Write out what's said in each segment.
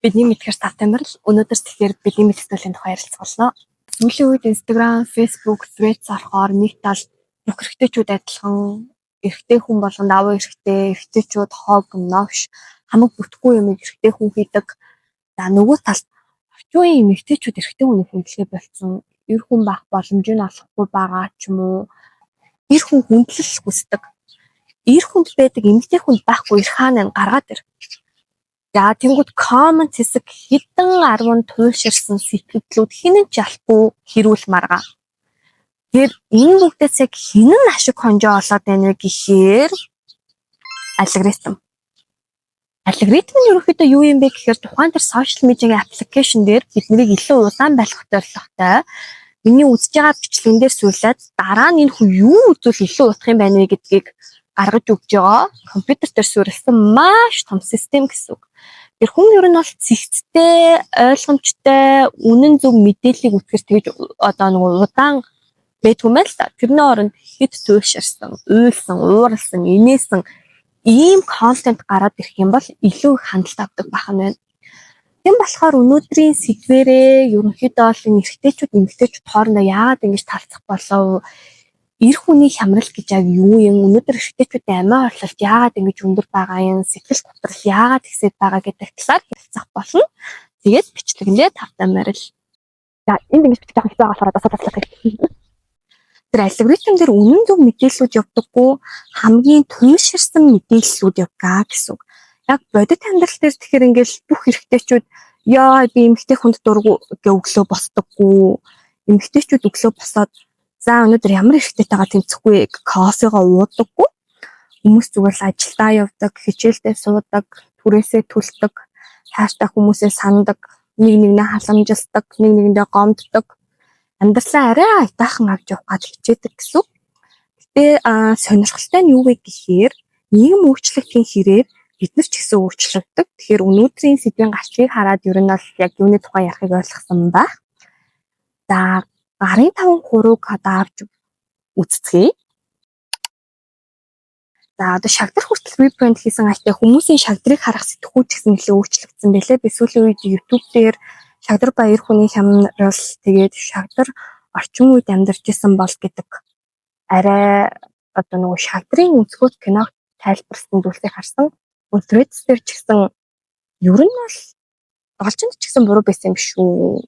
Бидний мэдхээр Септембер л өнөөдөр тэгэхээр бидний мэдээллийн тухай ярилцах болно. Сүүлийн үед Instagram, Facebook, Threads орохоор нэг тал бүх эрэгтэйчүүд адилхан эрэгтэй хүн болгон даваа эрэгтэйчүүд хог новш хамаг бүтггүй юм эрэгтэй хүн хийдэг. За нөгөө талд орчин үеийн эмэгтэйчүүд эрэгтэй хүний хүндлэгээ болцсон. Эр хүн байх боломжийг олохгүй байгаа ч юм уу? Эр хүн хүндлэл хүсдэг. Эр хүнд байдаг эмэгтэй хүн байхгүй эр хаана гаргаад ир. За тэнгууд коммент хэсэг хэдэн 10 туйлширсан сэтгэлдлүүд хинэн ч ялахгүй хэрүүл маргаа. Тэгэхээр энэ бүгдээс яг хинэн ашиг хонжоо олоод байна гэхээр алгоритм. Алгоритм нь ерөнхийдөө юу юм бэ гэхээр тухайн тэр сошиал медиагийн аппликейшн дээр биднийг илүү удаан байлгах зорилготой миний үзэж байгаа бичлэгэн дээр суулаад дараа нь энэ хүн юу үзвэл илүү удах юм байна вэ гэдгийг гаргаж өгч байгаа компьютер дээр суурилсан маш том систем гэсэн үг. Тэр хүн ер нь бол цэгцтэй, ойлгомжтой, үнэн зөв мэдээллийг үтгэж тэгж одоо нэг удаан байдгүй мэл та. Тэрний оронд хэд туйлширсан, уйлсан, ууралсан, инээсэн ийм контент гараад ирэх юм бол илүү их хандлт авдаг байх нь байна. Тийм болохоор өнөөдрийн сэдвэрээ ерөнхийдөө бол эрэгтэйчүүд, эмэгтэйчүүд хоорондоо яагаад ингэж талцах болов? Эр хүний хямрал гэж яг юу юм? Өнөөдөр эрэгтэйчүүдийн амиа орлолт яагаад ингэж өндөр байгаа юм? Сэтгэл готрол яагаад ихсээд байгаа гэдэг талаар ярилцах болно. Тэгээд бичлэгэндээ тавтай морил. За энд ингэж бичлэг хийх байгаа болохоор асуудал асуулах. Тэр алгоритм дээр үнэн зөв мэдээллүүд явдаггүй хамгийн туйлширсан мэдээллүүд явгаа гэсэн үг. Яг бодит амьдрал дээр тэгэхээр ингээл бүх эрэгтэйчүүд яа би эмэгтэй хүнд дургу өглөө босдоггүй. Эмэгтэйчүүд өглөө босоод за өнөөдөр ямар эрэгтэйтэйгээ тэмцэхгүй кофегоо уудаггүй. Хүмүүс зүгээр л ажилдаа явдаг, хичээлдээ суудаг, түрээсээ түлдэг, хааштай хүмүүсээ сандаг, нэг нэгнээ халамжилдаг, нэг нэгэндээ гомддог. Амьдралаа арай айтаахан авч явах гэж хичээдэг гэсэн. Гэтэ сонирхолтой нь юу вэ гэхээр нийгэм өөрчлөлтийн хэрээр бид нар ч гэсэн өөрчлөгддөг. Тэгэхээр өнөөдрийн сэдвийн гарчлыг хараад ер нь бол яг юуны тухай ярихыг ойлгосон байх. За гарын 5 хурууг одоо авч үзцгээе. За одоо шагдар хүртэл ребрэнд хийсэн ажтай хүмүүсийн шагдрыг харах сэтгхүү ч гэсэн нэлээд өөрчлөгдсөн байлээ. Би сүүлийн үед YouTube дээр шагдар ба эр хүний хямрал тэгээд шагдар орчин үед амьдарч исэн бол гэдэг арай одоо нөгөө шагдрын өнцгөөс киног тайлбарласан зүйлсийг харсан. Threads дээр ч гэсэн ер нь бол олчинд ч гэсэн буруу байсан юм шүү.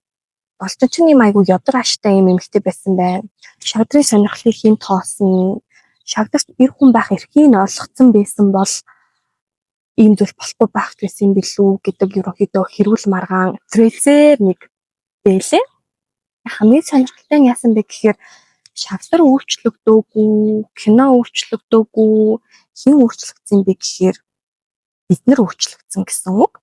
Олчинчны майгуу ядар аштай юм эмэгтэй байсан байна. Шагдрын сонирхлыг хийн тоосон. Шагдарт эр хүн байх эрхийг олгоцсон байсан бол ийм зүйл болохгүй байх гэсэн юм билүү гэдэг ерөнхийдөө хэрүүл маргаан Threads-ээр нэг бэлээ. Хамгийн сонирхолтой нь яасан бэ гэхээр шагдар өөрчлөгдөөгүй, кино өөрчлөгдөөгүй, хэн өөрчлөгдсөн бэ гэхээр бид нар өөрчлөгдсөн гэсэн үг.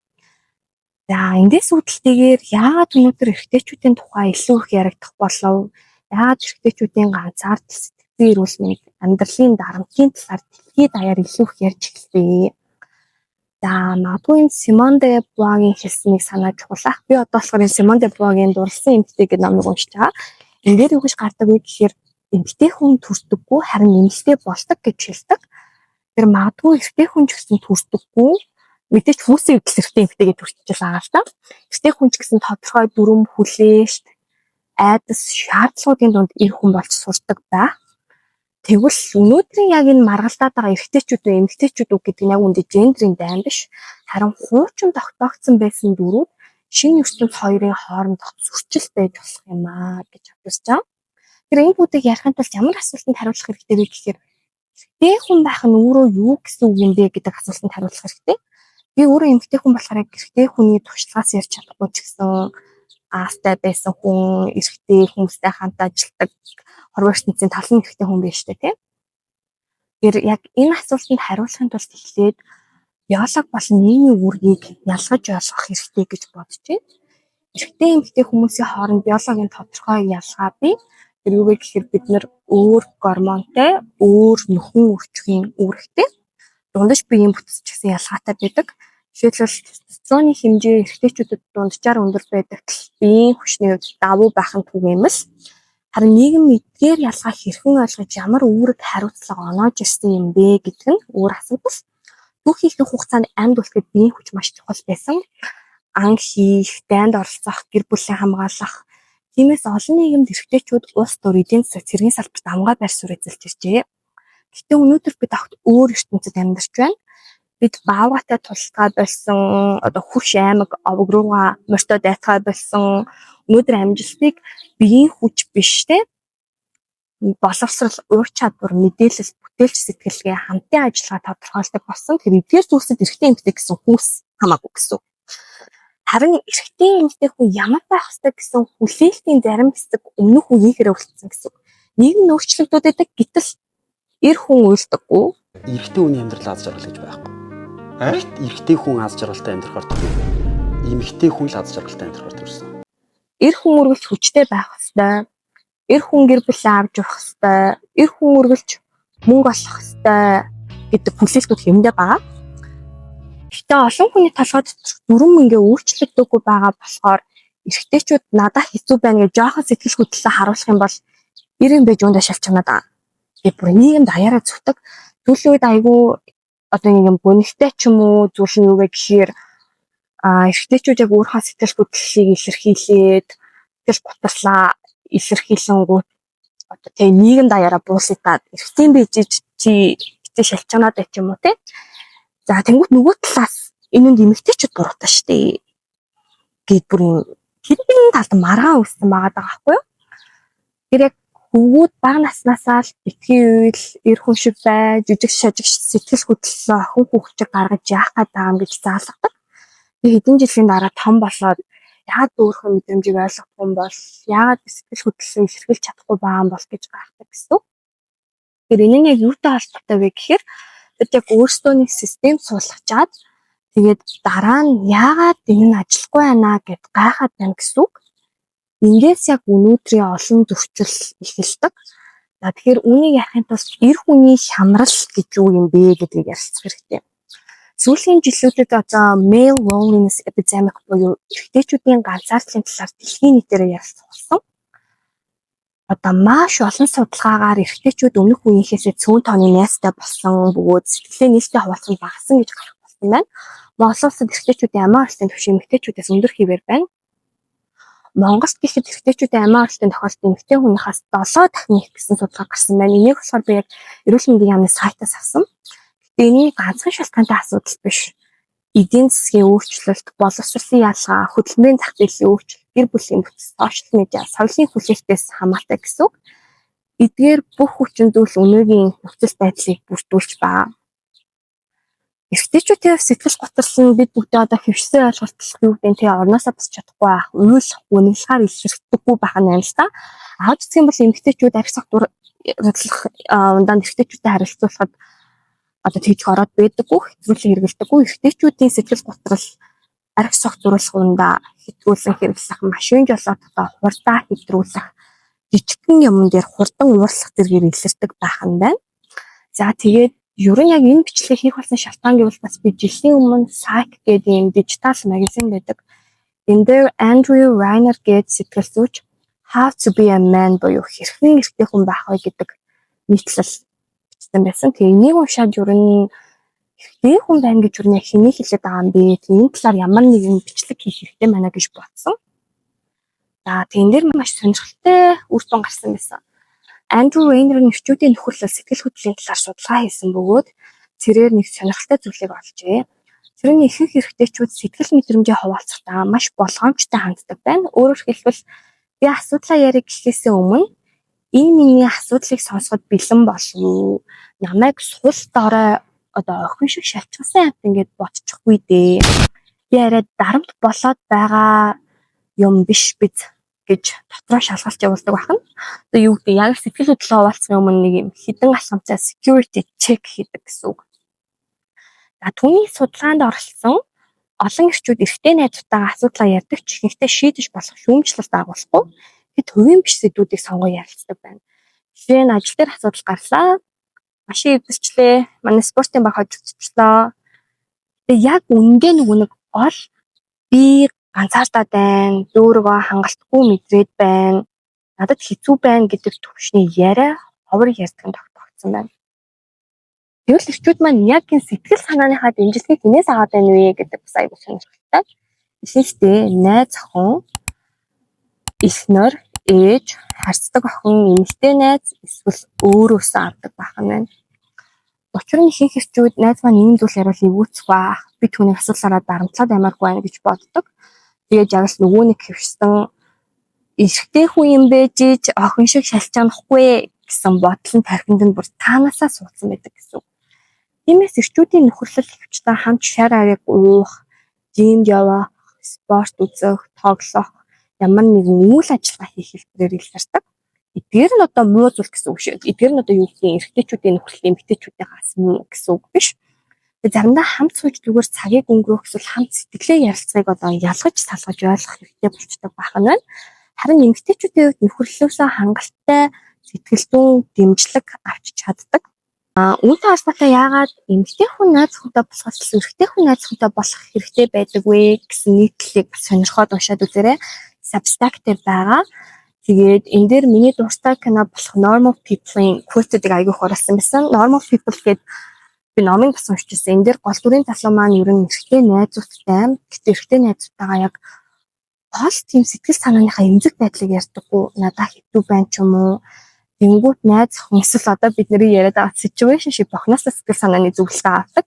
За эндээс үүдэлтэйгээр яагаад өнөөдөр эрэгтэйчүүдийн тухай илүү их яригдах болов? Яагаад эрэгтэйчүүдийн ганцаардл сэтгэлийн эрүүл мэнд, амьдралын дарамтын талаар дэлхийд даяар илүү их ярьж эхэлвэ? За магадгүй энэ Симон де Буагийн хэлснийг санаад чухлах. Би одоо болохоор энэ Симон де Буагийн дурласан эмэгтэй гэдэг номыг уншиж байгаа. Энд дээр юу гэж гардаг вэ гэхээр эмэгтэй хүн төрдөггүй харин нэмэлтээ болдог гэж хэлдэг. Тэр магадгүй эрэгтэй хүн ч гэсэн төрдөггүй. Мэдээж хүмүүсийн эвдэл эрэгтэй эмэгтэйгээ төрчихж байгаа л та. Эрэгтэй хүн ч гэсэн тодорхой дүрм хүлээшт айдас шаардлагуудын дунд эр хүн болж сурдаг ба. Тэгвэл өнөөдрийн яг энэ маргалдаад байгаа эрэгтэйчүүд үү эмэгтэйчүүд үү гэдэг нь яг үндэ гендрийн дайн биш. Харин хуучин тогтоогдсон байсан дүрүүд шинэ ертөнц хоёрын хооронд зөрчил байж болох юм аа гэж бодож байгаа. Тэр энэ бүдэг ярихын тулд ямар асуултанд хариулах хэрэгтэй вэ гэхээр эрэгтэй хүн байх нь өөрөө юу гэсэн үг юм бэ гэдэг асуултанд хариулах хэрэгтэй. Би өөрөө эмэгтэй хүн болохоор яг эрэгтэй хүний туршлагаас ярьж чадахгүй ч гэсэн аастай байсан хүн, эрэгтэй хүмүүстэй хамт ажилладаг хорвоочнцын талын эрэгтэй хүн биш үү те. Тэр яг энэ асуултанд хариулахын тулд эхлээд биолог болон нийгмийн үүргийг ялгаж ойлгох хэрэгтэй гэж бодож байна. Эрэгтэй эмэгтэй хүмүүсийн хооронд биологийн тодорхой ялгаа бий. Тэр юу вэ гэхээр бид нар өөр гормонтой, өөр нөхөн үрчхийн үүрэгтэй дундаж биеийн бүтц ч гэсэн ялгаатай байдаг. Жишээлбэл тестостероны хэмжээ эрэгтэйчүүдэд дунджаар өндөр байдаг биеийн хүчний хувьд давуу байх нь түгээмэл. Харин нийгэм эдгээр ялгаа хэрхэн ойлгож ямар үүрэг хариуцлага оноож ирсэн юм бэ гэдэг нь өөр асуудал. Бүх ихэнх хугацаанд амьд үлдэхэд биеийн хүч маш чухал байсан. ан хийх, дайнд оролцох, гэр бүлээ хамгаалах. Тиймээс олон нийгэмд эрэгтэйчүүд улс төр эдийн засаг цэргийн салбарт амгаа байр суурь эзэлж иржээ. Гэхдээ өнөөдөр бид огт өөр ертөнцид амьдарч байна. Бид баавгатай тултгай болсон, одоо хурш аймаг овог руугаа морьтой дайтгай болсон өнөөдөр амжилтыг биеийн хүч биш те боловсрал, ур чадвар, мэдээлэл, бүтээлч сэтгэлгээ хамтын ажиллагаа тодорхойлдог болсон. Тэр эдгээр зүйлсэд эрэгтэй эмэгтэй гэсэн хүүс хамаагүй гэсэн. Харин эрэгтэй эмэгтэй хүн ямар байх ёстой гэсэн хүлээлтийн зарим хэсэг өмнөх үеийнхээ үлдсэн гэсэн. Нийгэм өөрчлөгдөд байдаг гэтэл эр хүн уйлдаггүй. Эрэгтэй хүний амьдрал аз жаргал гэж байхгүй. Эрэгтэй хүн аз жаргалтай амьдрахаар төрсөн. Эмэгтэй хүн л аз жаргалтай амьдрахаар төрсөн. Эр хүн үргэлж хүчтэй байх ёстой. Эр хүн гэр бүлээ авч явах ёстой. Эр хүн үргэлж мөнгө олох ёстой гэдэг хүлээлтүүд хэмнээ байгаа. Гэхдээ олон хүний толгойд дүрм ингээ өөрчлөгдөөгүй байгаа болохоор эрэгтэйчүүд надад хэцүү байна гэж жоохон сэтгэл хөдлөлөө харуулах юм бол ирэн байж өндө шалчнаад байгаа. Тэгээ бүр нийгэмд аяараа зүгтэг. Түлийн үед айгүй одоо нэг юм бунигтай ч юм уу зүйл нь юу вэ гэхээр эрэгтэйчүүд яг өөрийнхөө сэтгэл хөдлөлийг илэрхийлээд тэгэл гутарлаа илэрхийлэнгүүт одоо тэгээ нийгэмд аяараа буусаад эрэгтэй байж чи битээ шалчнаад байх юм уу те. За тэнгуут нөгөө талаас энэ үнд эмэгтэйчүүд буруутай штэ. Гэт бүр тэрний талд маргаан үүссэн байгаа байхгүй юу? Тэр яг хөвгүүд бага наснаасаа л битгий үйл эр хүн шиг бай, жижиг шажиг сэтгэл хөдлөлөө охин хүүхчиг гаргаж яах гэдэг юм гэж заалгадаг. Тэгээ хэдэн жилийн дараа том болоод яагаад өөрийнхөө мэдрэмжийг ойлгохгүй юм бол яагаад сэтгэл хөдлөлөө илэрхийлж чадахгүй байгаа юм бол гэж гайхдаг гэсэн. Тэр энэ нь яг юутай холбоотой вэ гэхээр бид яг өөрсдөө нэг систем суулгачаад тэгээд дараа нь яагаад энэ нь ажиллахгүй байна гэд гайхаад байна гэсэн үг. Ингээс яг өнөөдрийн олон зөрчил эхэлдэг. За тэгэхээр үүнийг ярихын тулд эр хүний хямрал гэж юу юм бэ гэдгийг ярилцах хэрэгтэй. Сүүлийн жилүүдэд одоо male loneliness epidemic буюу эрэгтэйчүүдийн ганцаардлын талаар дэлхийн нийтээр ярилцах болсон. Одоо маш олон судалгаагаар эрэгтэйчүүд өмнөх үеийнхээсээ цөөн тооны найстай болсон бөгөөд сэтгэлээ нийлтэй хуваалцсан багассан гэж гарах болсон байна. Монгол улсад эрэгтэйчүүдийн амиа оролтын түвшин эмэгтэйчүүдээс өндөр хэвээр байна. Монголд гэхэд эрэгтэйчүүдийн амиа оролтын тохиолдол эмэгтэй хүнийхээс 7 дахин их гэсэн судалгаа гарсан байна. Энийг болохоор би яг эрүүл мэндийн яамны сайтаас авсан. Гэтэ энэ ганцхан шалтгаантай асуудал биш. Эдийн засгийн өөрчлөлт, боловсролын ялгаа, хөдөлмөрийн зах зээлийн өөрчлөлт, гэр бүлийн бүтц, сошиал медиа, соёлын хүлээлтээс хамаатай гэсэн үг. Эдгээр бүх хүчин зүйл өнөөгийн нөхцөл байдлыг бүрдүүлж байгаа. Эрэгтэйчүүдийн сэтгэл готрол нь бид бүгдээ одоо хөвшсөн ойлголт юу гэдэг нь тэгээ орноосоо босч чадахгүй байх, уйл үнэлгээр илэрхэгдэггүй байх нь юм л та. Аавч гэх юм бол эмэгтэйчүүд арх согтур ундаа эрэгтэйчүүдтэй харилцуулахад одоо тэгж ороод байдаггүй, хэтрүүлэн хэрэгэлдэггүй. Эрэгтэйчүүдийн сэтгэл готрол арх согтуруулах ундаа хэтрүүлэн хэрэглэх, машин жолоод одоо хурдаа хэтрүүлэх, жижигхэн юмн дээр хурдан уурлах зэргээр илэрдэг байх нь байна. За тэгээд ер нь яг энэ бичлэгийг хийх болсон шалтгаан гэвэл бас би жилийн өмнө Psych гэдэг юм дижитал магазин байдаг. Энэ дээр Andrew Reiner гэдэг сэтгэл зүйч How to be a man буюу хэрхэн эрэгтэй хүн байх вэ гэдэг нийтлэл бичсэн байсан. Тэгээ энийг уншаад ер нь эрэгтэй хүн байна гэж юу хэний хэлээд байгаа юм бэ? Энэ талаар ямар нэгэн бичлэг хийх хэрэгтэй байна гэж бодсон. За тэн дээр маш сонирхолтой үр дүн гарсан байсан. Andrew Reiner нь эрчүүдийн нөхөрлөл сэтгэл хөдлөлийн талаар судалгаа хийсэн бөгөөд тэрээр нэг сонирхолтой зүйлийг олжээ. Тэр нь ихэнх эрэгтэйчүүд сэтгэл мэдрэмжээ хуваалцахдаа маш болгоомжтой ханддаг байна. Өөрөөр хэлбэл би асуудлаа яриа гэхээсээ өмнө энэ миний асуудлыг сонсоход бэлэн болов. Намайг сул дорой одоо охин шиг шалчсан амт ингээд бодчихгүй дээ. Би арай дарамт болоод байгаа юм биш биз гэж дотроо шалгалт явуулдаг байна. Одоо юу гэдэг яг сэтгэл хөдлөлөө хуваалцахын өмнө нэг юм хідэн алхамцаа security check хийдэг гэсэн үг. За түүний судалгаанд оролцсон олон эрчүүд эрэгтэй найзтайгаа асуудлаа ярьдаг ч ихэнхдээ шийдэж болох шүүмжлэлт агуулахгүй хэд хувийн биш сэдвүүдийг сонгоо ярилцдаг байна. Жишээ нь ажил дээр асуудал гарлаа. Машин эвдэрчлээ. Манай спортын баг хожигдчихлоо. Тэгээ яг үндэ нэг гол би ганцаардаа байна, өөрийгөө хангалтгүй мэдрээд байна, надад хэцүү байна гэдэг төвшний яриа ховор ярьдаг тогтсон байна. Тэгвэл эрчүүд маань яг энэ сэтгэл санааныхаа дэмжлэгийг хинээс аваад байна вэ гэдэг бас аюул сонирхолтой. Ихэнхдээ найз охин, эхнэр, ээж, харцдаг охин, эмэгтэй найз эсвэл өөрөөсөө авдаг байх нь байна. Учир нь ихэнх эрчүүд найз маань ийм зүйл яриул эвгүүцэх баах, би түүнийг асуулаараа дарамтлаад амарх байна гэж боддог. Тэгээд яг л нөгөө нэг хэвчсэн эрэгтэй хүн юм байж ич охин шиг шалчаанахгүй гэсэн бодол нь тархинд нь бүр таанаасаа суудсан байдаг гэсэн. Тиймээс эрчүүдийн нөхөрлөл хөвчтэй хамт шар арыг уух, жимд явах, спорт үзэх, тоглох, ямар нэгэн үйл ажиллагаа хийх хэлбэрээр илэрдэг. Эдгээр нь одоо муу зүйл гэсэн үг шүү. Эдгээр нь одоо юу гэдгийг эрэгтэйчүүдийн нөхөрлөл эмэгтэйчүүдээс муу гэсэн үг биш. Тэгээд заримдаа хамт сууж зүгээр цагийг өнгөрөөх эсвэл хамт сэтгэлээ ярилцахыг одоо ялгаж салгаж ойлгох хэрэгтэй болчтой байх нь байна. Харин эмэгтэйчүүдийн хувьд нөхөрлөлөөсөө хангалттай сэтгэл зүйн дэмжлэг авч чаддаг. Үүнтэй холбоотой яагаад эмэгтэй хүн найз охинтой болохоос эрэгтэй хүн найз охинтой болох хэрэгтэй байдаг вэ гэсэн нийтлэлийг бас сонирхоод уншаад үзээрэй. Substack-дээр байгаа. Тэгээд энэ дээр миний дуртай кино болох Normal People-ийн quote-ыг аягүйх оруулсан байсан. Normal People гэдэг би номыг бас уншижсэн. Энэ дээр гол дүрийн залуу маань ер нь эрэгтэй найзуудтай, гэхдээ эрэгтэй найзуудтайгаа яг гол тийм сэтгэл санааныхаа эмзэг байдлыг ярьдаггүй. Надад хэвдүү байна ч юм уу. Тэнгүүт найз охин эсвэл одоо бидний яриад байгаа situationship охиноосоо сэтгэл санааны зөвлөгөө авдаг.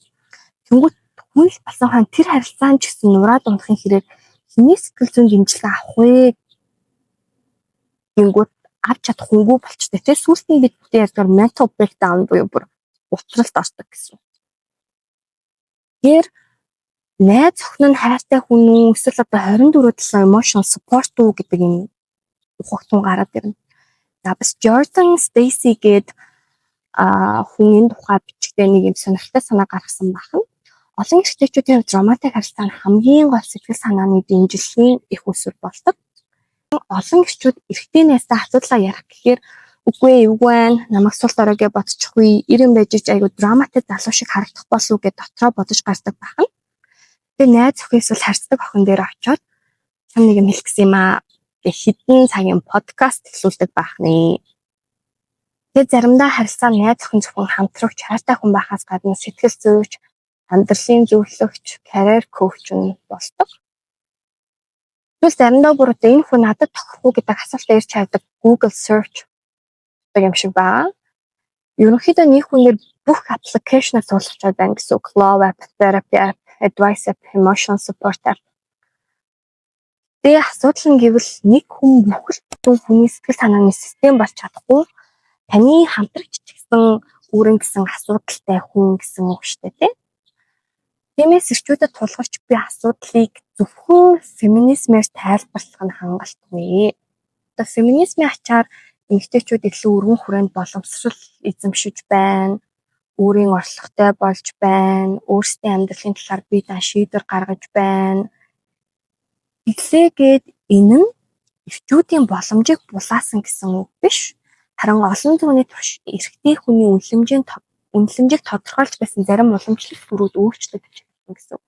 Тэнгүүт хүн л болсон хаан тэр харилцаан ч гэсэн нураад унахын хэрэг хэний сэтгэл зүйн дэмжлэг авах вэ? Тэнгүүт авч чадахгүй болчтой. Тэр сүүлд нь бид бүтэн ярьдгаар mental breakdown буюу бүр уцралт ордог гэсэн. Тэр найз охин нь хайртай хүн үү эсвэл одоо 24 талын emotional support уу гэдэг юм ухагтун гараад ирнэ. За бас Jordan Stacy гээд хүн энэ тухай бичгтээ нэг юм сонирхолтой санаа гаргасан байна. Олон эрэгтэйчүүдийн хувьд романтик харилцаа нь хамгийн гол сэтгэл санааны дэмжлэгийн их усүр болдог. Олон эрчүүд эрэгтэй найзтай асуудлаа ярих гэхээр үгүй эвгүй байна, намайг сул дорой гэж бодчихгүй, ирэн байж ич айгу драматай залуу шиг харагдах болов гэж дотроо бодож гардаг байна. Тэгээ найз охин эсвэл харцдаг охин дээр очиод чам нэг юм хэлэх гэсэн юм аа. Хэдэн цагийн подкаст хэлүүлдэг байх нэ. Тэгээд заримдаа харилцаа найз охин зөвхөн хамтрагч, хайртай хүн байхаас гадна сэтгэл зүйч, амьдралын зөвлөгч, карьер коуч нь болдог. Тэгвэл заримдаа бүр одоо энэ хүн надад тохирохгүй гэдэг асуултаа ирж чаддаг Google search гэдэг юм шиг байна. Ерөнхийдөө нэг хүнээр бүх аппликейшныг суулгачаад байна гэсэн үг. Love app, therapy app, advice app, emotional support app. Тэгээ асуудал нь гэвэл нэг хүн бүхэл хүний сэтгэл санааны систем болж чадахгүй таны хамтрагч ч гэсэн өөрийн гэсэн асуудалтай хүн гэсэн үг шүү дээ. Тиймээс эрчүүдэд тулгарч буй асуудлыг зөвхөн феминизмээр тайлбарлах нь хангалтгүй. Одоо феминизмын ачаар эмэгтэйчүүд илүү өргөн хүрээнд боломжшил эзэмшиж байна, өөрийн орлоготой болж байна, өөрсдийн амьдралын талаар бие даан шийдвэр гаргаж байна. Эцээгээд энэ нь эрчүүдийн боломжийг булаасан гэсэн үг биш. Харин олон түүний турш эрэгтэй хүний үнэлэмжийг тодорхойлж байсан зарим уламжлалт бүрүүд өөрчлөгдөж байна гэсэн үг.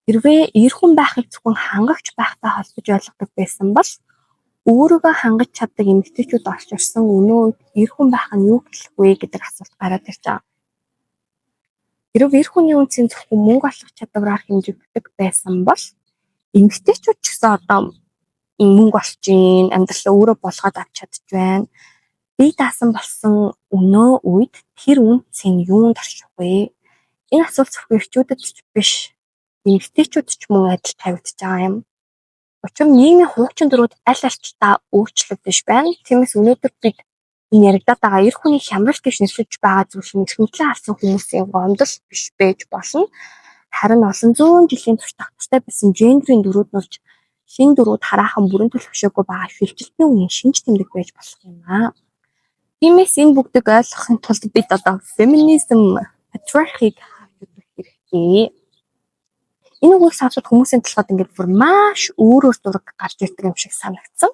Хэрвээ эр хүн байхыг зөвхөн хангагч байхтай холбож ойлгодог байсан бол өөрийгөө хангаж чаддаг эмэгтэйчүүд орж ирсэн өнөө үед эр хүн байх нь юу гэх вэ гэдэг асуулт гараад ирж байгаа. Хэрвээ эр хүний үнцийн зөвхөн мөнгө олох чадвараар хэмжигддэг байсан бол эмэгтэйчүүд ч гэсэн одоо мөнгө олж ийн, амьдралаа өөрөө болгоод авч чадж байна. Бие даасан болсон өнөө үед тэр үнцийн юунд орчих вэ? Энэ асуулт зөвхөн эрчүүдэд ч биш, эмэгтэйчүүд ч мөн адил тавигдж байгаа юм. Учир нь нийгмийн хуучин дөрүүд аль альчдаа өөрчлөгдөж байна. Тиймээс өнөөдөр бид энэ яригадаад байгаа эр хүний хямрал гэж нэрлэж байгаа зүйл нь эрхэмлэн авсан хүмүүсийн гомдол биш байж болно. Харин олон зуун жилийн турш тогтвортой байсан гендерийн дөрүүд нурж шинэ дөрүүд хараахан бүрэн төлөвшөөгүй байгаа шилжилтийн үеийн шинж тэмдэг байж болох юм аа. Тиймээс энэ бүгдийг ойлгохын тулд бид одоо феминизм, patriarchy-г харж үзэх хэрэгтэй. Энэ үгийг сонсоод хүмүүсийн толгойд ингээд бүр маш өөр зураг гарч ирдэг юм шиг санагдсан.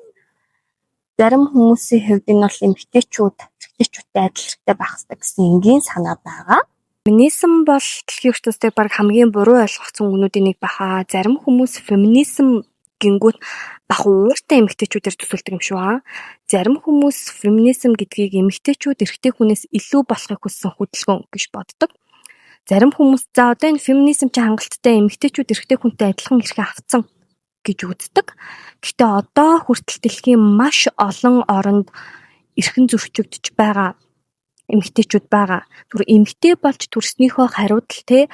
Зарим хүмүүсийн хувьд энэ бол эрэгтэйчүүдтэй адил хэрэгтэй байх хэрэгтэй гэсэн энгийн санаа байгаа. Феминизм бол дэлхийн ертөнцийн баг хамгийн буруу ойлгогдсон үнүүдийн нэг баха. Зарим хүмүүс феминизм гингүүт бах ууртай эмэгтэйчүүдээр төсөөлдөг юм шүү аа. Зарим хүмүүс феминизм гэдгийг эмэгтэйчүүд эрэгтэй хүнээс илүү болохыг хүссэн хөдөлгөөн гэж боддог. зарим хүмүүс за одоо энэ феминизм чинь хангалттай эмэгтэйчүүд эрэгтэй хүнтэй адилхан эрхээ авцсан гэж үздэг. Гэхдээ одоо хүртэл дэлхийн маш олон оронд эрхэн зөрчигдөж байгаа эмэгтэйчүүд байгаа. Түр эмэгтэй болж төрснийхөө хариудл те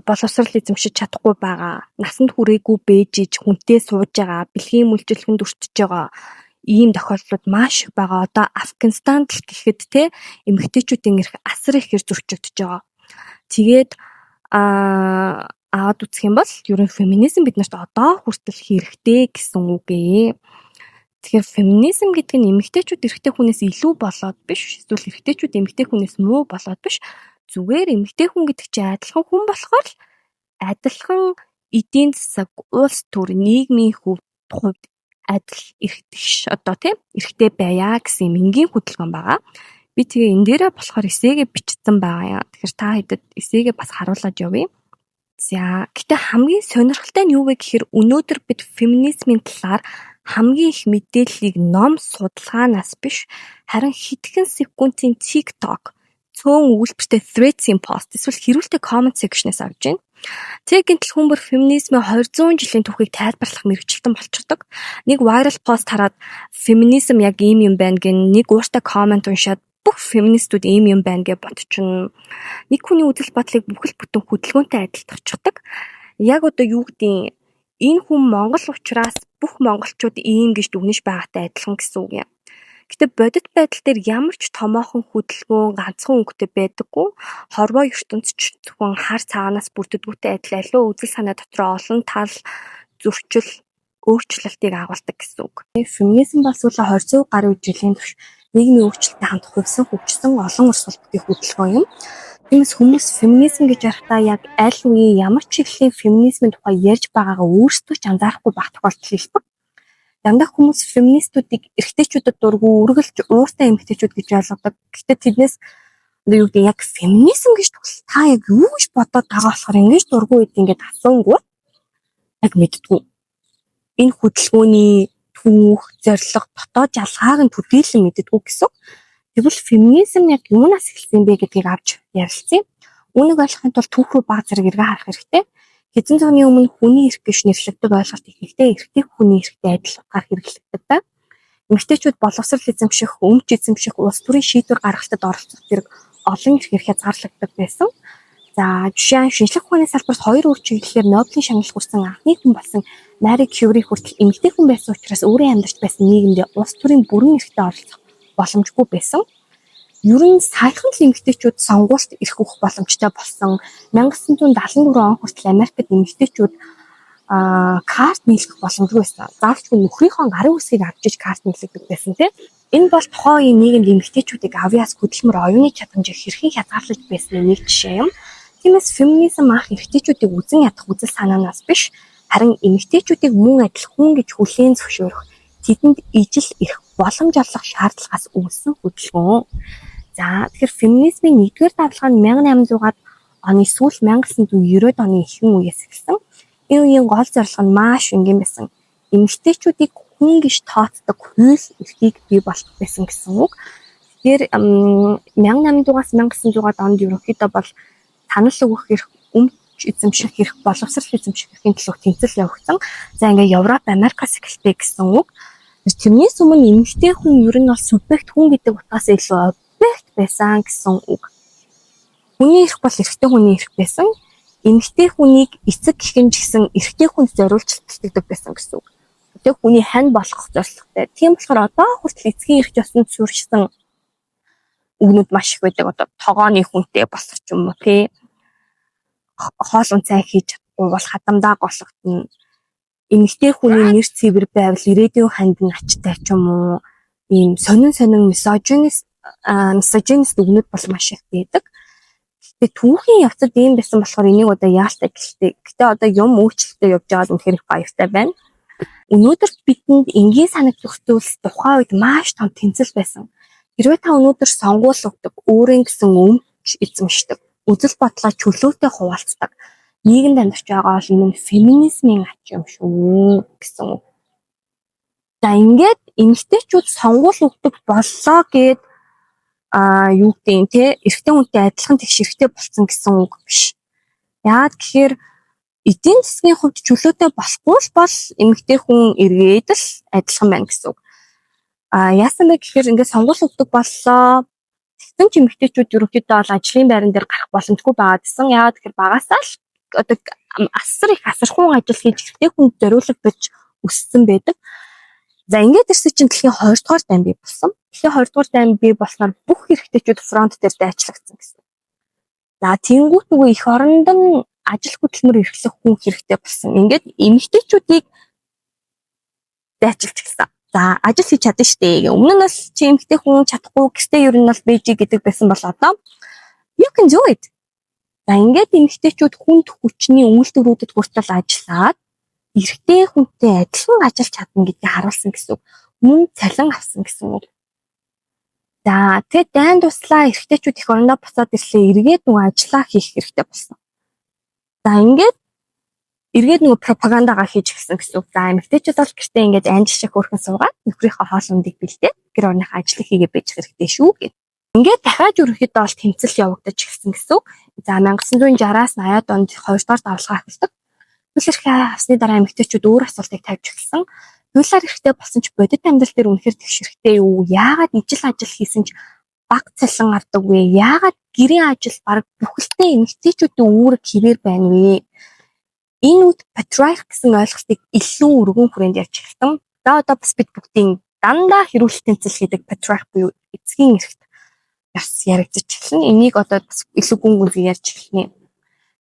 боловсрал эзэмшиж чадахгүй байгаа. Насанд хүрээгүй бэжиж хүнтэй сууж байгаа, бэлгийн мүлжилгэнд өртөж байгаа ийм тохиолдлууд маш их байгаа. Одоо Афганистанд л гэхэд те эмэгтэйчүүдийн эрх асар ихээр зөрчигдөж байгаа. Тэгээд аваад үзэх юм бол ерөн феминизм биднэрт одоо хүртэл хэрэгтэй гэсэн үг ээ. Тэгэхээр феминизм гэдэг нь эмэгтэйчүүд эрэгтэй хүнээс илүү болоод биш, эсвэл эрэгтэйчүүд эмэгтэй хүнээс муу болоод биш. Зүгээр эмэгтэй хүн гэдэг чинь адилхан хүн болохоор л адилхан эдийн засаг, улс төр, нийгмийн хувьд адил эрхтгш одоо тийм эрхтэй байя гэсэн энгийн хөдөлгөөн байгаа. Би тэгээ энэ дээрээ болохоор эсээгээ бичсэн байгаа яа. Тэгэхээр та хэдэд эсээгээ бас харуулад явъя. За гэтээ хамгийн сонирхолтой нь юу вэ гэхээр өнөөдөр бид феминизмын талаар хамгийн их мэдээллийг ном судалгаанаас биш харин хэдхэн секундын TikTok цөөн үйлдвэртэй threads-ийн пост эсвэл хэрүүлтэй comment section-аас авч байна. Тэг гинтэл хүн бүр феминизмын 200 жилийн түүхийг тайлбарлах мэргэжилтэн болчихдог. Нэг viral пост хараад феминизм яг ийм юм байна гэн нэг ууртай comment уншаад бүх феминистүүд ийм юм байна гэж бодчихно. Нэг хүний үзэл бодлыг бүхэл бүтэн хөдөлгөөнтэй адилтгахдаг. Яг одоо юу гэдгийг энэ хүн Монгол учраас бүх монголчууд ийм гэж дүгнэж байгаатай адилхан гэсэн үг юм. Гэтэ бодит байдал дээр ямар ч томоохон хөдөлгөөн ганцхан өнгөтэй байдаггүй. Хорвоо ертөнцч зөвхөн хар цаанаас бүрддэггүйтэй адил аливаа үзэл санаа дотроо олон тал зөрчил өөрчлөлтийг агуулдаг гэсэн үг. Феминизм бол сүүлийн 20 гаруй жилийн турш нийгмийн өөрчлөлтөд хамт хөгжсөн олон улс улсуудын хөдөлгөөн юм. Тиймээс хүмүүс феминизм гэж ярихдаа яг аль үеийн ямар ч чиглэлийн феминизмын тухай ярьж байгаагаа өөрсдөө ч анзаарахгүй байх тохиолдол илбэг. Дандаа хүмүүс феминистүүдийг эрэгтэйчүүдэд дургүй үргэлж ууртай эмэгтэйчүүд гэж ойлгодог. Гэхдээ тэднээс юу гэдэг яг феминизм гэж төгс та яг юу гэж бодоод байгаа болохоор ингэж дургүй гэдэг ингээд асуунгүй яг мэддэггүй. Энэ хөдөлгөөний түүх, зорилго, дотоод жалгааг нь төдийлөн мэддэггүй гэсэн. Тэгвэл феминизм яг юунаас эхэлсэн бэ гэдгийг авч ярилцъя. Үүнийг ойлгохын тулд түүх рүү баг зэрэг эргээ харах хэрэгтэй. Хэзээ цагны өмнө хүний эрх гэж нэрлэгддэг ойлголт ихэнхдээ эрэгтэй хүний эрхтэй адил утгаар хэрэглэгддэг ба. Эмэгтэйчүүд боловсрал эзэмших, өмч эзэмших, улс төрийн шийдвэр гаргалтад оролцох зэрэг олон эрх хязгаарлагддаг байсан. За жишээ нь шинжлэх ухааны салбарт 2 үр чиглэлээр Нобелийн шагнал хүрсэн анхны хүн болсон Мари Кюри хүртэл эмэгтэй хүн байсан учраас өөрийн амьдарч байсан нийгэмд улс төрийн бүрэн эрхтэй оролцох боломжгүй байсан. Ер нь саяхан л эмэгтэйчүүд сонгуульд ирэх бүх боломжтой болсон. 1974 он хүртэл Америкт эмэгтэйчүүд карт нийлэх боломжгүй байсан. Заавчгүй нөхрийнхөө гарын үсгийг авч иж карт нийлэгдэх байсан тийм. Энэ бол тухайн үеийн нийгэмд эмэгтэйчүүдийг авьяас хөдөлмөр оюуны чадамжийг хэрхэн хязгаарлаж байсан нэг жишээ юм. Тиймээс феминизм анх эрэгтэйчүүдийг үзэн ядах үзэл санаанаас биш харин эмэгтэйчүүдийг мөн адил хүн гэж хүлээн зөвшөөрөх тэдэнд ижил ирэх боломж олгох шаардлагаас үүссэн хөдөлгөөн. За тэгэхээр феминизмын 1-р давлага нь 1800-аад оны сүүл 1990-ад оны ихэнх үеэс эхэлсэн. Энэ үеийн гол зорилго нь маш энгийн байсан. Эмэгтэйчүүдийг хүн гэж тооцдог хууль эрхийг бий болгох байсан гэсэн үг. Тэгэхээр 1800-аас 1900-аад онд ерөнхийдөө бол танил өгөх эрх, өмч эзэмших эрх, боловсрал эзэмших эрхийн төлөв тэмцэл явагдсан. За ингээ Европ, Америкаас эхэлдэг гэсэн үг. Тэрнээс өмнө эмэгтэй хүн ер нь бол субъект хүн гэдэг утгаас илүү объект байсан гэсэн үг. Хүний эрх бол эрэгтэй хүний эрх байсан. Эмэгтэй хүнийг эцэг гихэнж гэсэн эрэгтэй хүнд зориулж тэлдэг байсан гэсэн үг. Тэгээ хүний хань болох зорилготой. Тийм болохоор одоо хүртэл эцгийн эрх ёсонд суурьшсан үгнүүд маш их байдаг. Одоо тогооны хүнтэй болох ч юм уу тий. Хоол унцай хийж чадахгүй бол хадамдаа голгодно. Эмэгтэй хүний нэр цэвэр байвал ирээдүйн ханд нь ачтай ч юм уу. Ийм сонин мисогинист үгнүүд бол маш их байдаг. Гэтэ түүхийн явцад ийм байсан болохоор энийг одоо яалтаа гэлтэй. Гэтэ одоо юм өөрчлөлтөд явж байгаад үнэхээр их баяртай байна. Өнөөдөр бидэнд энгийн санагдах зүйлс тухайн үед маш том тэмцэл байсан. Хэрвээ та өнөөдөр сонгуул өгдөг, өөрийн гэсэн өмч эзэмшдэг, үзэл бодлоо чөлөөтэй хуваалцдаг нийгэмд амьдарч байгаа бол энэ нь феминизмын ач юм шүү гэсэн үг. За ингээд эмэгтэйчүүд сонгуул өгдөг боллоо гэд юу гэдэг юм те эрэгтэй хүнтэй адилхан тэгш эрэгтэй болсон гэсэн үг биш. Яагаад гэхээр эдийн засгийн хувьд чөлөөтэй болохгүй бол эмэгтэй хүн эргээд л адилхан байна гэсэн үг. Яасан бэ гэхээр ингээд сонгуул өгдөг боллоо. Тэгсэн ч эмэгтэйчүүд ерөнхийдөө бол ажлын байран дээр гарах боломжгүй байгаа гэсэн. Яагаад гэхээр багасаа л одоо асар их асархуун ажил хийж эрэгтэй хүнд зориулагдаж өссөн байдаг. За ингээд ирсэн чинь дэлхийн 2 дугаар дайн бий болсон. Дэлхийн 2 дугаар дайн бий болсноор бүх эрэгтэйчүүд фронт дээр дайчлагдсан гэсэн. За тэнгуут нөгөө их оронд нь ажил хөдөлмөр эрхлэх хүн хэрэгтэй болсон. Ингээд эмэгтэйчүүдийг дайчилж гисэн. За ажил хийж чадна штэ. Өмнө нь бас чи эмэгтэй хүн чадахгүй гэстэй ер нь бол бэжи гэдэг байсан бол одоо you can do it. За ингээд эмэгтэйчүүд хүнд хүчний үйлдвэрүүдэд хүртэл ажиллаад эрэгтэй хүнтэй адилхан ажиллаж чадна гэдгийг харуулсан гэсэн үг. Мөн цалин авсан гэсэн үг. За тэгээд дайн туслаа эрэгтэйчүүд их орондоо буцаад ирлээ. Эргээд нөгөө ажиллаа хийх хэрэгтэй болсон. За ингээд эргээд нөгөө пропагандагаа хийж гисэн гэсэн үг. За эмэгтэйчүүд бол гэртээ ингээд анжил шиг хөрхэн суугаад нөхрийнхөө хоол ундыг бэлдээд гэр орныхаа ажлыг хийгээ байж хэрэгтэй шүү гэв. Ингээд дахиад ерөнхийдөө бол тэмцэл явагдаж гисэн гэсэн үг. За 1960-аас 80-аад онд 2 дугаар давлгаа ахилдаг. Хууль эрхээ авсны дараа эмэгтэйчүүд өөр асуултыг тавьж эхэлсэн. Хуулиар эрхтэй болсон ч бодит амьдрал дээр үнэхээр тэгшэрхтэй юу? Яагаад ижил ажил хийсэн ч баг цалин авдаг вэ? Яагаад гэрийн ажил баг бүхэлдээ эмэгтэйчүүдийн үүрэг хэвээр байна вэ? Энэ үед patriarch гэсэн ойлголтыг илүү өргөн хүрээнд ярьж эхэлсэн. За одоо бас бид бүгдийн дандаа хэрүүлэлт тэмцэл хийдэг patriarch буюу эцгийн эрхт бас яригдчих эхэлнэ. Энийг одоо бас илүү гүн гүнзгий ярьж эхэлнэ.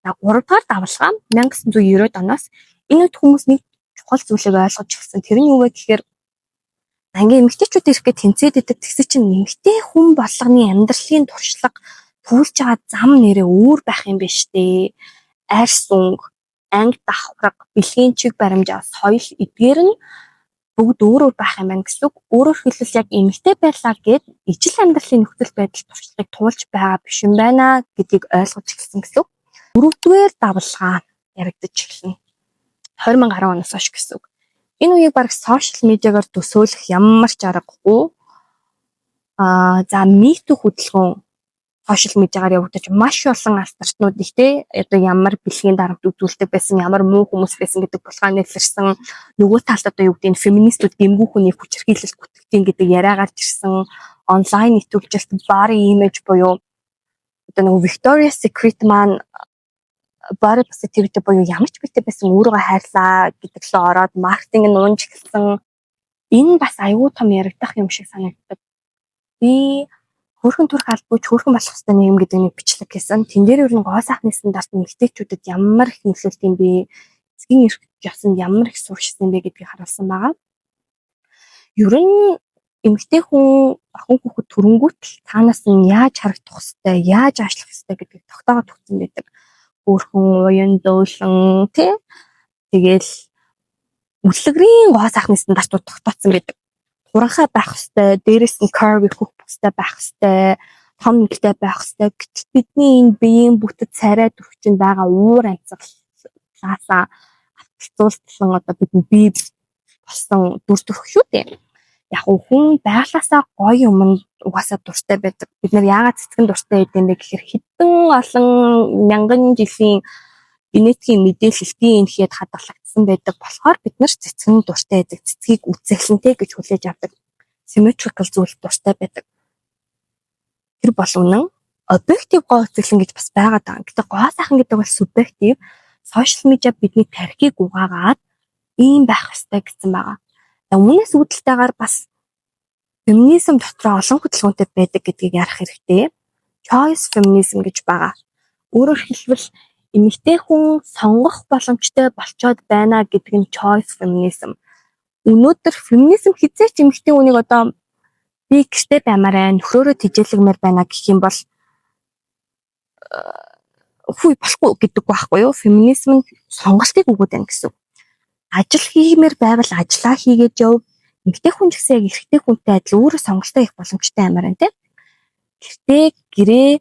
За 3 дугаар давлгаа 1990-ад оноос энэ үед хүмүүс нэг чухал зүйлийг ойлгож ирсэн. Тэр нь юу вэ гэхээр ангийн эмэгтэйчүүд ирэхэд тэнцээд идэг тэгсэн чинь эмэгтэй хүн болгоны амьдралын туршлага түүлж байгаа зам нэрээ өөр байх юм биш үү? Арьс өнгө, анги давхраг, бэлгийн чиг баримжаа, соёл эдгээр нь бүгд өөр өөр байх юм байна гэсэн үг. Өөрөөр хэлбэл яг эмэгтэй байлаа гэд ижил амьдралын нөхцөл байдал туршлагыг туулж байгаа биш юм байна гэдгийг ойлгож эхэлсэн гэсэн үг. 4-р давлгаа яригдаж эхэлнэ. 2010 оноос хойш гэсэн үг. Энэ үеийг баг сошиал медиагаар төсөөлөх ямар ч аргагүй. За MeToo хөдөлгөөн сошиал медиагаар явагдаж маш олон аль тартнууд ихтэй одоо ямар бэлгийн дарамт үзүүлдэг байсан, ямар муу хүмүүс байсан гэдэг булгаа нэлэрсэн. Нөгөө талд одоо юу гэдэг нь феминистүүд дэмгүй хүний хүч хэрхийлэлт бүтгэн гэдэг яриа гарч ирсэн. Онлайн нэтгүүлжилт body image буюу одоо нөгөө Victoria's Secret маань body positivity буюу ямар ч битээ байсан өөрийгөө хайрлаа гэдэг лөө ороод маркетинг нь унж эхэлсэн. Энэ бас аюул том яригдах юм шиг санагддаг. Би хөрхэн төрх албач хөрхэн болох хэвээр нийгэм гэдэг нэг бичлэг хийсэн. Тэн дээр ер нь гоо сайхны стандарт эмэгтэйчүүдэд ямар их нөлөөлт юм бэ? Эцгийн эрх ёсонд ямар их сурчсан юм бэ гэдгийг харуулсан байгаа. Ер нь эмэгтэй хүн охин хүүхэд төрөнгүүт танаас нь яаж харагдах хэвээр, яаж аашлах хэвээр гэдгийг тогтоогоод өгсөн байдаг. Хөрхэн уян дөөлөн тий. Тэгэл үлгэрийн гоо сайхны стандартууд тогтооцсон байдаг. Хуранхай байх хэвээр, дээрээс нь curvy хөх бүстэй байх хэвээр, том нүдтэй байх хэвээр. Гэтэл бидний энэ биеийн бүтэц царай төрөгчөнд байгаа уур амьсгалаасаа авталцуулсан одоо бидний бие болсон дүр төрх шүү дээ. Яг хүн байглаасаа гоё юм угаасаа дуртай байдаг. Бид нар яагаад цэцгэн дуртай байд юм бэ гэхээр хэдэн олон мянган жилийн генетикийн мэдээлэлтийн энхэд хадгалагдсан байдаг болохоор бид нар цэцгэн дуртай байдаг. Цэцгийг үзэсгэлэнтэй гэж хүлээж авдаг. Symmetrical зүйл дуртай байдаг. Тэр бол үнэн. Объектив гоо үзэсгэлэн гэж бас байгаа даа. Гэтэ гоо сайхан гэдэг бол субъектив. Сошиал медиа бидний тархийг угаагаад ийм байх ёстой гэсэн байгаа. Үүнээс үүдэлтэйгээр бас феминизм дотор олон хөдөлгөөнтэй байдаг гэдгийг ярих хэрэгтэй. Choice feminism гэж байгаа. Өөрөөр хэлбэл эмэгтэй хүн сонгох боломжтой болцоод байна гэдэг нь choice feminism. Өнөөдөр феминизм хизээч эмэгтэй хүнийг одоо би гэртээ баймаарай, нөхрөөрөө тижээлгмээр байна гэх юм бол хүй болохгүй гэдэг байхгүй юу? Феминизм нь сонголтыг өгöd байна гэсэн. Ажил хиймээр байвал ажиллаа хийгээд яв. Эмэгтэй хүн ч гэсэн яг эрэгтэй хүнтэй адил өөрөө сонголтоо их боломжтой амар байна тийм. Гэртээ гэрээ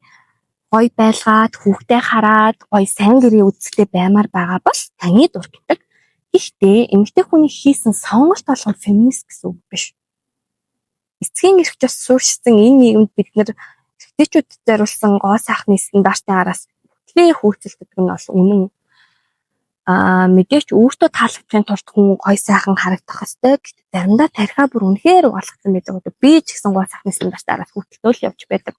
гой байлгаад хүүхдээ хараад гой сайн гэрээ үзэлтэй баймаар байгаа бол таны дурддаг. Гэхдээ эмэгтэй хүний хийсэн сонголт болгон феминист гэсэн үг биш. Эцгийн эрх ёс суурьшсан энэ нийгэмд бид нар эмэгтэйчүүд зориулсан гоо сайхны стандартын араас хөтлөө хөөцөлдөг нь бол үнэн. Мэдээч өөртөө таалагдсан тулд хүн гой сайхан харагдах хэвээр гэхдээ заримдаа тархиа бүр үнэхээр угаалгасан байдаг. Би ч гэсэн гоо сайхны стандартаараас хөтөлтөөл явж байдаг.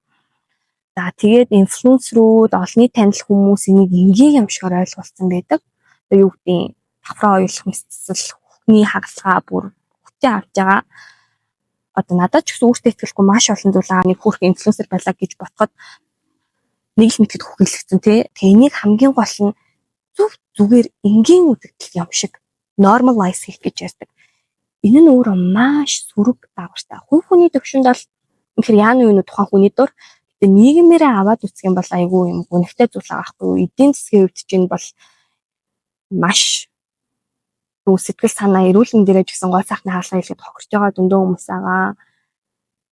За тэгээд инфлюенсерүүд, олонний танил хүмүүс энийг энгийн юм шигээр ойлгуулсан байдаг. Одоо юу гэдгийг давхраа оюулах мэдсэл, хөхний хагалгаа бүр хүчээ авч байгаа. Одоо надад ч гэсэн өөртөө итгэлгүй маш олон зүйл нэг хөрх инфлюенсер байлаа гэж бодоход нэг л мэтгэд хөхөглөгдсөн тий. Энийг хамгийн гол нь зүгээр энгийн үзэгдэл юм шиг normalize хийх гэж ярьдаг. Энэ нь өөрөө маш сөрөг дагавартай. Хүний төвшөнд бол ихэр яаны юу тухайн хүний дур нийгмээрээ аваад үзэх юм бол айгүй юм гонхтой зүйл байгаа байхгүй юу. Эдийн засгийн хувьд чинь бол маш сэтгэл санаа эрүүлэн дээрээ ч гэсэн гол сайхны хаалгаа хэлээд хохирч байгаа дөндөө хүмүүс байгаа.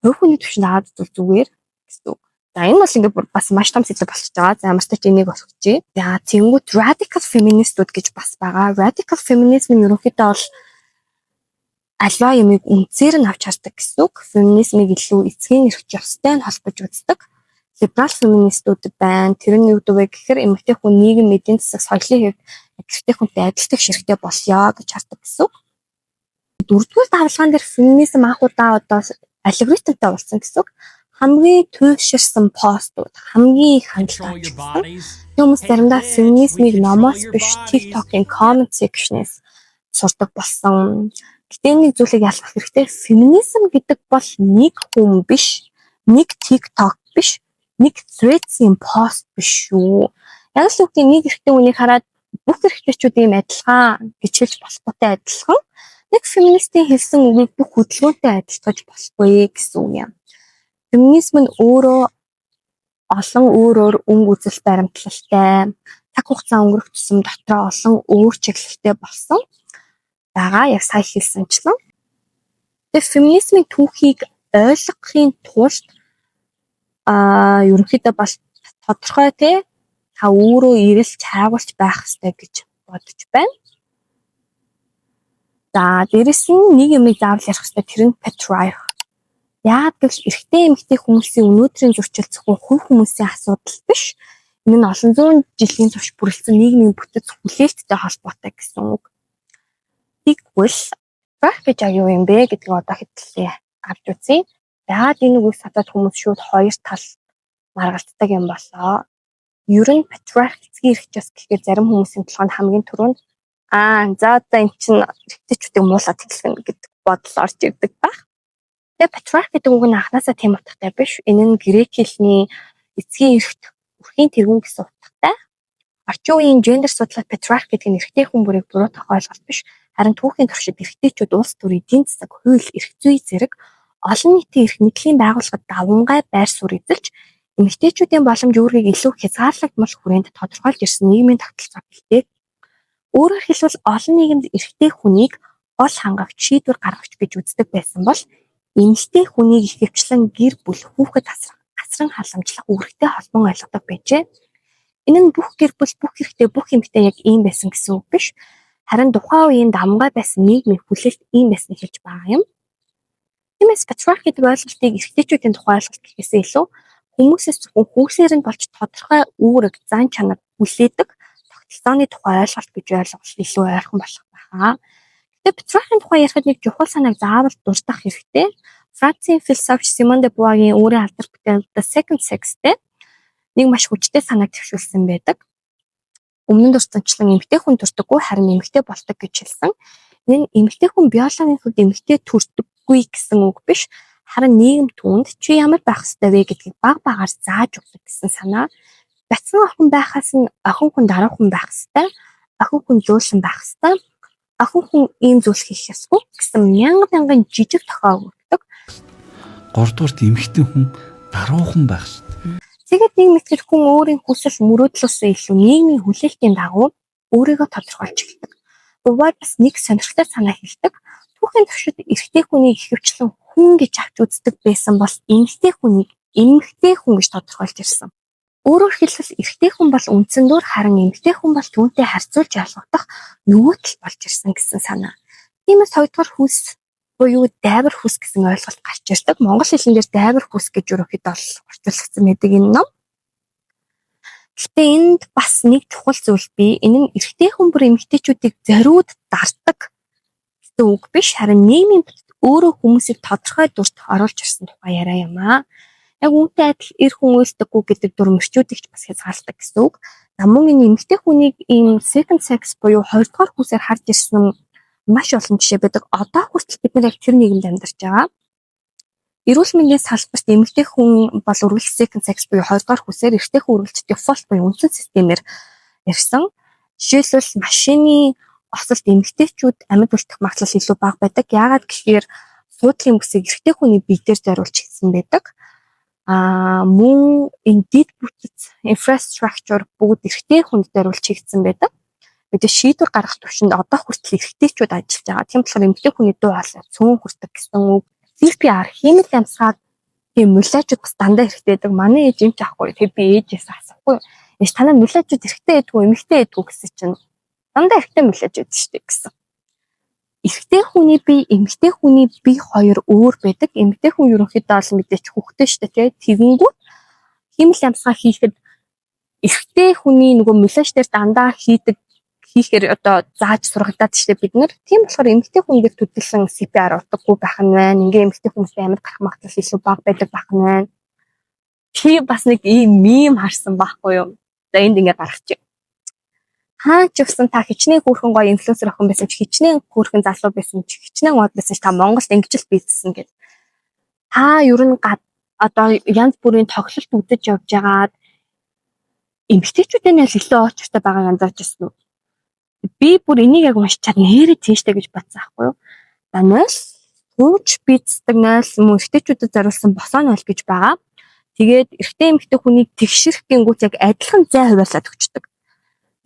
Хүний төвшөнд аваад үзвэл зүгээр гэсэн үг. За энэ бол ингээд бас маш том сэдв болчихж байгаа. За ямар ч тач энийг бас хүчээ. За тэнгуут radical feministүүд гэж бас байгаа. Radical feminism нь ерөнхийдөө бол альва юмыг үнцээр нь авч хардаг гэсэн үг. Феминизмыг илүү эцгийн эрх ёстой нь холбож үздэг. Либерал феминистүүд байна. Тэр нь юу гэдэг вэ гэхээр эмэгтэй хүн нийгэм эдийн засаг соёлын хэвд гэртэй хүнтэй адилтгах ширхтээ болёо гэж хардаг гэсэн үг. Дөрөвдүгээр давлгаан дээр феминизм анх удаа одоо алгоритмтай болсон гэсэн үг. Хамгийн туйлширсан постууд, хамгийн их хандлага авчихсан. Хүмүүс заримдаа феминизмыг номоос биш TikTok-ын comment section-ээс сурдаг болсон. Гэтэ нэг зүйлийг ялгах хэрэгтэй. Феминизм гэдэг бол нэг хүн биш, нэг TikTok биш, нэг threads-ийн пост биш шүү. Яг л үгтэй нэг эрэгтэй хүнийг хараад бүх эрэгтэйчүүд ийм адилхан гэж хэлж болохгүй адилхан. Нэг феминистийн хэлсэн үгийг бүх хөдөлгөөнтэй адилтгаж болохгүй гэсэн үг юм. Феминизм нь өөрөө олон өөр өнгө үзэл баримтлалтай, цаг хугацаа өнгөрөх тусам дотроо олон өөр чиглэлтэй болсон. Бага яг сая хэлсэнчлэн. Тэгээ феминизмын түүхийг ойлгохын тулд ерөнхийдөө бас тодорхой та өөрөө ирэлж хайгуулж байх хэрэгтэй гэж бодож байна. За дээрэс нь нэг юм заавал ярих хэрэгтэй тэр нь patriarchy. Яг гэвэл эрэгтэй эмэгтэй хүмүүсийн өнөөдрийн зөрчил зөвхөн хувь хүмүүсийн асуудал биш. Энэ нь олон зуун жилийн турш бүрэлдсэн нийгмийн бүтэц хүлээлттэй холбоотой гэсэн үг. Тэгвэл patriarchy гэж юу юм бэ гэдгийг одоо хэтлээ авч үзье. Яагаад энэ үгийг сатаад хүмүүс шууд хоёр тал маргалддаг юм болоо. Ер нь patriarchy эцгийн эрхчээс гэхээр зарим хүмүүсийн толгойд хамгийн түрүүнд за одоо эн чинь эрэгтэйчүүдийг муулаад хэлэх гэдэг бодол орж ирдэг байх. Тэгээ patriarchy гэдэг үг нь анханасаа тийм утгатай биш. Энэ нь грек хэлний эцгийн эрхт өрхийн тэргүүн гэсэн утгатай. Орчин үеийн гендер судлаад patriarchy гэдэг нь эрэгтэй хүн бүрийг буруу тохиолголт биш. Харин түүхийн туршид эрэгтэйчүүд улс төр эдийн засаг, хууль, эрх зүй зэрэг олон нийтийн эрх нийтлийн байгууллагад давмгай байр суурь эзэлж эмэгтэйчүүдийн боломж үүргийг илүү хязгаарлагдмал хүрээнд тодорхойлж ирсэн нийгмийн тогтолцоо гэлтэй. Өөрөөр хэлбэл олон нийгэмд эрэгтэй хүнийг гол хангагч, шийдвэр гаргагч гэж үздэг байсан бол эмэгтэй хүнийг ихэвчлэн гэр бүл, хүүхэд асран халамжлах үүрэгтэй холбон ойлгодог байжээ. Энэ нь бүх гэр бүл, бүх эрэгтэй, бүх эмэгтэй яг ийм байсан гэсэн үг биш. Харин тухайн үеийн давмгай байсан нийгмийн хүлээлт ийм байсныг хэлж байгаа юм. Тиймээс patriarchy гэдэг ойлголтыг эрэгтэйчүүдийн тухай ойлголт гэхээсээ илүү хүмүүсээс зөвхөн хүүсээр нь болж тодорхой үүрэг, зан чанар хүлээдэг тогтолцооны тухай ойлголт гэж ойлгох илүү ойрхон болох байхаа. Гэтэ patriarchy-ийн тухай ярихад нэг чухал санааг заавал дурдах хэрэгтэй. Францын философч Симон де Бувагийн өөрийн алдар бүтээл The Second Sex-тэй нэг маш хүчтэй санааг төвшүүлсэн байдаг. Өмнө нь дурдсанчлан эмэгтэй хүн төрдөггүй харин эмэгтэй болдог гэж хэлсэн. Энэ нь эмэгтэй хүн биологийн хувьд эмэгтэй төрдөггүй гэсэн үг биш. Харин нийгэм түүнд чи ямар байх ёстой вэ гэдгийг баг багаар зааж өгдөг гэсэн санаа. Бяцхан охин байхаас нь охин хүн дараа хүн байх ёстой. Охин хүн зөөлөн байх ёстой. Охин хүн ийм зүйл хийх ёсгүй гэсэн мянган жижиг тохиог өгдөг. 3 дугаарт эмэгтэй хүн даруухан байх шүү дээ. Тэгээд нэг мэтгэл хүн өөрийн хүсэл мөрөөдлөөс илүү нийгмийн хүлээлтийн дагуу өөрийгөө тодорхойлж эхэлдэг. Бувар бас нэг сонирхолтой санаа хэлдэг. Түүхийн туршид эрэгтэй хүнийг ихэвчлэн хүн гэж авч үздэг байсан бол эмэгтэй хүнийг эмэгтэй хүн гэж тодорхойлж ирсэн. Өөрөөр хэлбэл эрэгтэй хүн бол үндсэндээр харин эмэгтэй хүн бол түүнтэй харьцуулж ялгагдах нөгөө тал болж ирсэн гэсэн санаа. Тиймээс хоёрдугаар хүс буюу дайвар хүс гэсэн ойлголт гарч ирдэг. Монгол хэлнээр дайвар хүс гэж ерөнхийдөө орчуулсан байдаг энэ ном. Гэтэ энд бас нэг чухал зүйл бий. Энэ нь эрэгтэй хүн бүр эмэгтэйчүүдийг зориуд дарддаг гэсэн үг биш. Харин нийгмийн бүтэц өөрөө хүмүүсийг тодорхой дүрт оруулж ирсэн тухай яриа юм аа. Яг үүнтэй адил эр хүн үйлдэггүй гэдэг дүр мөрчүүдийг ч бас хязгаарладаг гэсэн үг. Мөн энэ эмэгтэй хүнийг ийм second sex буюу хоёрдугаар хүсээр харж ирсэн маш олон жишээ байдаг. Одоо хүртэл бид нар яг тэр нийгэмд амьдарч байгаа. Эрүүл мэндийн салбарт эмэгтэй хүн бол үргэлж second sex буюу хоёрдугаар хүсээр, эрэгтэй хүн үргэлж default буюу үндсэн системээр ирсэн. Жишээлбэл машины осолд эмэгтэйчүүд амьд үлдэх магадлал илүү бага байдаг. Яагаад гэхээр суудлын бүсийг эрэгтэй хүний бие дээр зориулж хийсэн байдаг. Мөн энэ дэд бүтэц infrastructure бүгд эрэгтэй хүнд зориулж хийгдсэн байдаг. Бид шийдвэр гаргах төвшөнд одоо хүртэл эрэгтэйчүүд ажиллаж байгаа. Тийм болохоор эмэгтэй хүний дуу хоолой цөөн хүрдэг гэсэн үг. CPR химэл амьсгаад тийм мулиачуд бас дандаа эрэгтэй байдаг. Манай ээж юм ч ахгүй. Тэгээ би ээжээс асахгүй. Ээж танаа мулиачуд эрэгтэй байдгүй, эмэгтэй байдгүй гэсэн чинь дандаа эрэгтэй мулиач байдаг шүү дээ гэсэн. Эрэгтэй хүний бие, эмэгтэй хүний бие хоёр өөр байдаг. Эмэгтэй хүн ерөнхийдөө бол мэдээч хүүхдтэй шүү дээ. Тэгэнгүүт химэл амьсгаа хийхэд эрэгтэй хүний нөгөө мулиач дээр дандаа хийхээр одоо зааж сургагдаад штэ бид нар. Тийм болохоор эмэгтэй хүн дээр төдөлсөн CPR урдаггүй байх нь байна. Ингээ эмэгтэй хүмүүстэй амьд гарах магадлал илүү бага байдаг байх нь байна. Чи бас нэг ийм мим харсан байхгүй юу? За энд ингээ гаргачих. Хаа ч гэсэн та хичнээн хөөрхөн гоё инфлюенсер охин байсан ч хичнээн хөөрхөн залуу байсан ч хичнээн мод байсан ч та Монголд ингэж л бизнессэн гэдэг. Та ер нь одоо янз бүрийн тоглолт үдэж явж байгаад эмэгтэйчүүдийн л илүү очтой байгааг анзаарч ирсэн үү? Би бүр энийг яг уншичаад нэрээ тийштэй гэж бодсон аахгүй юу. За 0 сууж бицдэг 0 мөн эрэгтэйчүүдэд зориулсан босоо 0 гэж байгаа. Тэгээд эрэгтэй эмэгтэй хүнийг тэгшэрх гингүүт яг адилхан зай хуваалцаад өгчдөг.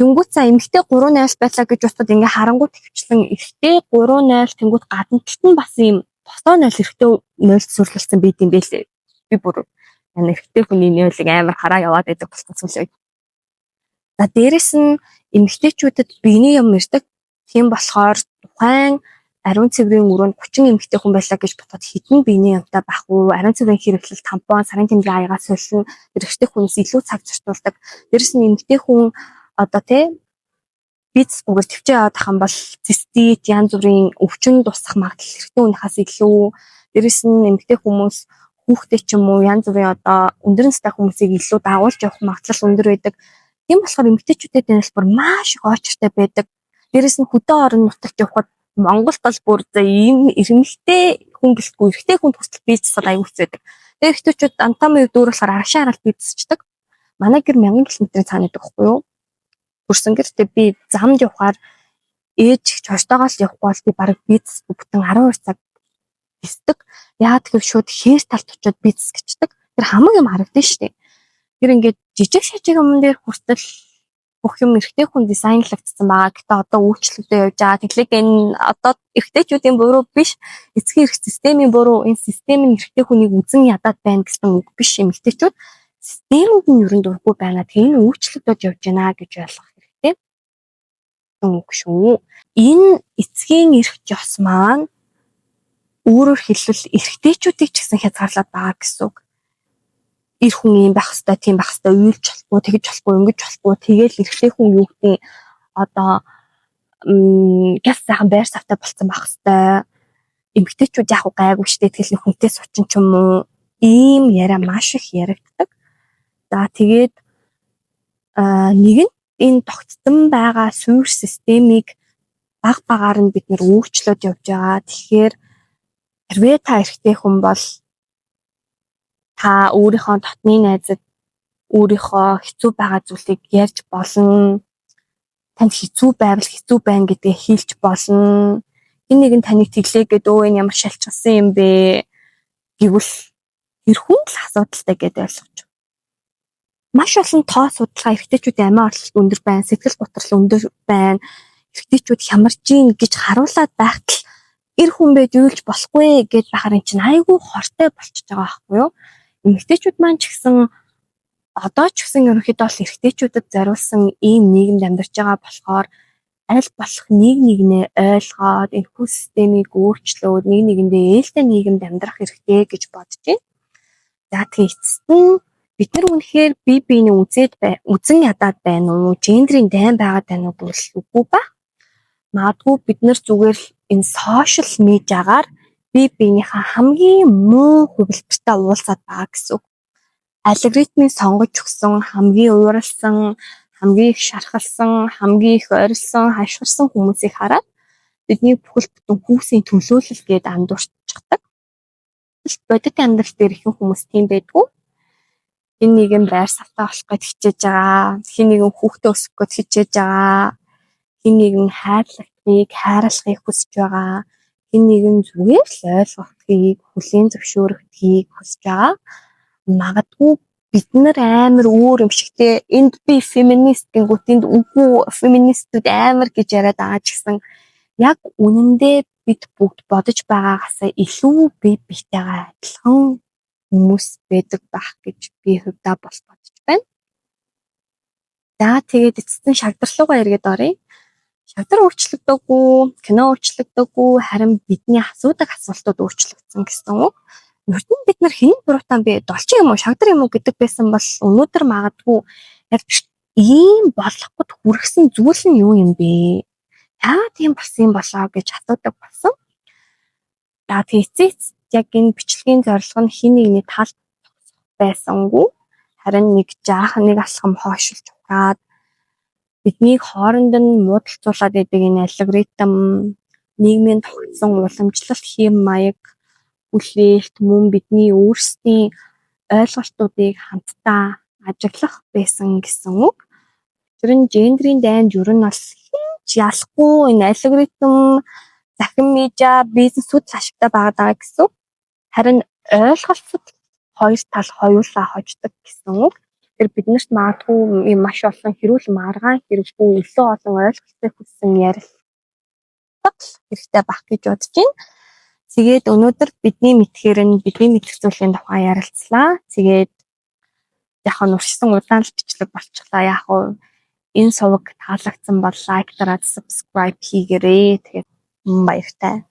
Тэнгүүт цаа эмэгтэй 3-0 байлаа гэж бодоход ингээ харангуут хөвчлэн эрэгтэй 3-0 тэнгүүт гадналтт нь бас ийм босоо 0 эрэгтэй 0 сүрлэлсэн байт юм бэлээ. Би бүр эрэгтэй хүний 0-ыг амар хараа яваад байдаг болсон зүйлээ. За дээрэс нь эмэгтэйчүүдэд биений юм ирдэг. Тийм болохоор тухайн ариун цэврийн өрөөнд 30 эмэгтэй хүн байлаа гэж бодоход хэдэн биений юмтай байх уу? Ариун цэврийн хэрэглэл тампон, сарын тэмдэг аягаа сулна. Эрэгтэй хүнээс илүү цаг зарцуулдаг. Дээрэс нь эмэгтэй хүн одоо бицгүйгээр төвчөө яваад ах юм бол цистит, янз бүрийн өвчин тусах магадлал эрэгтэй хүнийхээс илүү. Дээрэс нь эмэгтэй хүмүүс хүүхдээ ч юм уу янз бүрийн одоо өндөр настай хүмүүсийг илүү дагуулж явах магадлал өндөр байдаг. Тийм болохоор эмэгтэйчүүдэд энэ бүр маш их очиртай байдаг. Дээрэс нь хөдөө орон нутагт явхад Монголд бол бүр ийм эмэгтэй хүн гэлтгүй эрэгтэй хүн хүртэл бизнесд аягүй хэцүү байдаг. Тэгээ эрэгтэйчүүд антамын үед дүүрлэхээр аргашаа хараад бизнесчдэг. Манай гэр 1000 км цаана байдаг байхгүй юу? Хүрсэн гэртээ би замд явхаар ээж ч хойштойгоос явахгүй бол би бараг бизнес бүтэн 12 цаг бисдэг. Яагаад гэвэл шууд хээр талт очиод бизнес гिचдэг. Тэр хамаг юм харагдана шүү дээ. Тэр ингээд жижиг шижиг юм дээр хүртэл бүх юм эрэгтэй хүн дизайнлагдсан байгаа. Гэтэ одоо үйлчлэгдээ явж байгаа. Тэглэг энэ одоо эрэгтэйчүүдийн буруу биш. Эцгийн эрх системийн буруу. Энэ систем нь эрэгтэй хүнийг үзэн ядаад байна гэсэн үг биш. Эмэгтэйчүүд системд нь ерөн дургүй байна. Тэгээ энэ үйлчлэгдэж явж байна гэж ойлгох хэрэгтэй. Үг шүү. Энэ эцгийн эрх жос маань өөрөөр хэлбэл эрэгтэйчүүдийг ч гэсэн хязгаарлаад байгаа гэсэн үг. Эр хүн юм байх хэвээр, тийм байх хэвээр, уйлж болохгүй, тэгж болохгүй, ингэж болохгүй. Тэгээл эрэгтэй хүн юу гэдэг одоо газ сайхан байр савтай болцсон байх хэвээр. Эмэгтэйчүүд яг гайгүй штэ тэгэл хүнтэй сучин ч юм уу. Ийм яриа маш их яригддаг. За тэгээд нэг нь энэ тогтсон байгаа суурь системийг баг багаар нь бид нэр өөрчлөөд явж байгаа. Тэгэхээр хэрвээ та эрэгтэй хүн бол та өөрийнхөө дотны найзад өөрийнхөө хэцүү байгаа зүйлийг ярьж болно. Танд хэцүү байвал хэцүү байна гэдгээ хэлж болно. Энэ нэг нь таныг тэглээ гэдэг энэ ямар шалчсан юм бэ гэвэл тэр хүн л асуудалтай гэдээ ойлгож. Маш олон тоо судалгаа эрэгтэйчүүдийн амиа орлолт өндөр байна, сэтгэл готрол өндөр байна. Эрэгтэйчүүд хямарж ийн гэж харуулад байхад эр хүн байж үйлж болохгүй гэж бахаар эн чинь айгүй хортой болчихж байгаа байхгүй юу? Эмэгтэйчүүд маань ч гэсэн одоо ч гэсэн ерөнхийдөө эрэгтэйчүүдэд зориулсан ийм нийгэмд амьдарч байгаа болохоор аль болох нэгнээ ойлгоод энэ хүү системийг өөрчлөөд нэгэндээ ээлтэй нийгэмд амьдрах хэрэгтэй гэж бодож байна. За тэгээ эцэст нь бид нар үнэхээр бие биенээ үзэн ядаад байна уу? Гендрийн дайн байгаад байна уу гэвэл үгүй ба. Магадгүй бид нар зүгээр л энэ сошиал медиагаар бие биенийхээ хамгийн муу хувилбартай уулзаад байгаа гэсэн үг. Алгоритмын сонгож өгсөн хамгийн ууралсан, хамгийн их шархалсан, хамгийн их ойрлсон, хашгирсан хүмүүсийг хараад бидний бүхэл бүтэн хүүсийн төлөөлөл гээд андуурчдаг. Бодит амьдрал дээр ихэнх хүмүүс тийм байдгүй. Энэ нэгэн байр салтаа болох гэж хичээж байгаа, хин нэгэн хүүхдээ өсгөх гэж хичээж байгаа, хин нэгэн хайрлахыг хүсэж байгаа, хин нэгэн зүгээр л ойлгохыг, хүлээн зөвшөөрөхийг хүсэж байгаа. Магадгүй бид нар амар өөр юм шигтэй энд би феминист гингүүт энд үгүй феминистүүд амар гэж яриад байгаа ч гэсэн яг үнэндээ бид бүгд бодож байгаагаас илүү бие биетэйгээ адилхан хүмүүс байдаг байх гэж би хувьдаа бодож байна. За тэгээд эцэст нь шагдралуугаа эргээд оръё. Шагдар өөрчлөгдөөгүй, кино өөрчлөгдөөгүй, харин бидний асуудаг асуултууд өөрчлөгдсөн гэсэн үг. Нүртэн бид нар хэн буруутан бэ? Долчин юм уу, шагдар юм уу гэдэг байсан бол өнөөдөр магадгүй яг ийм болоход хүргэсэн зүйл нь юу юм бэ? Яагаад тийм болсон болоо гэж асуудаг болсон. За тэгцээц яг энэ бичлэгийн зорилго нь хин нэгний талд байсангүй харин нэг жаахан нэг алхам хойшилж ухаад биднийг хооронд нь муудалцуулаад байдаг энэ алгоритм нийгмийн тогтсон уламжлалт хэм маяг хүлээлт мөн бидний өөрсдийн ойлголтуудыг хамтдаа ажиглах байсан гэсэн үг. Тэр нь гендрийн дайнд ер нь бас хинч ялахгүй энэ алгоритм захин медиа бизнесүүд ашигтай байгаа гэсэн үг. Харин ойлголцод хоёр тал хоёулаа хождог гэсэн үг. Тэр биднэрт магадгүй маш олон хэрүүл маргаан хэрэггүй илүү олон ойлголтыг хүссэн ярилцлага хэрэгтэй байх гэж бодож байна. Тэгээд өнөөдөр бидний мэдхээр нь бидний мэдэх зүйлийн тухай ярилцлаа. Тэгээд яг нь урьдчилан удаан л бичлэг болчихлоо. Яг нь энэ суваг таалагдсан бол лайк дараад subscribe хийгээрэй. Тэгээд баяртай.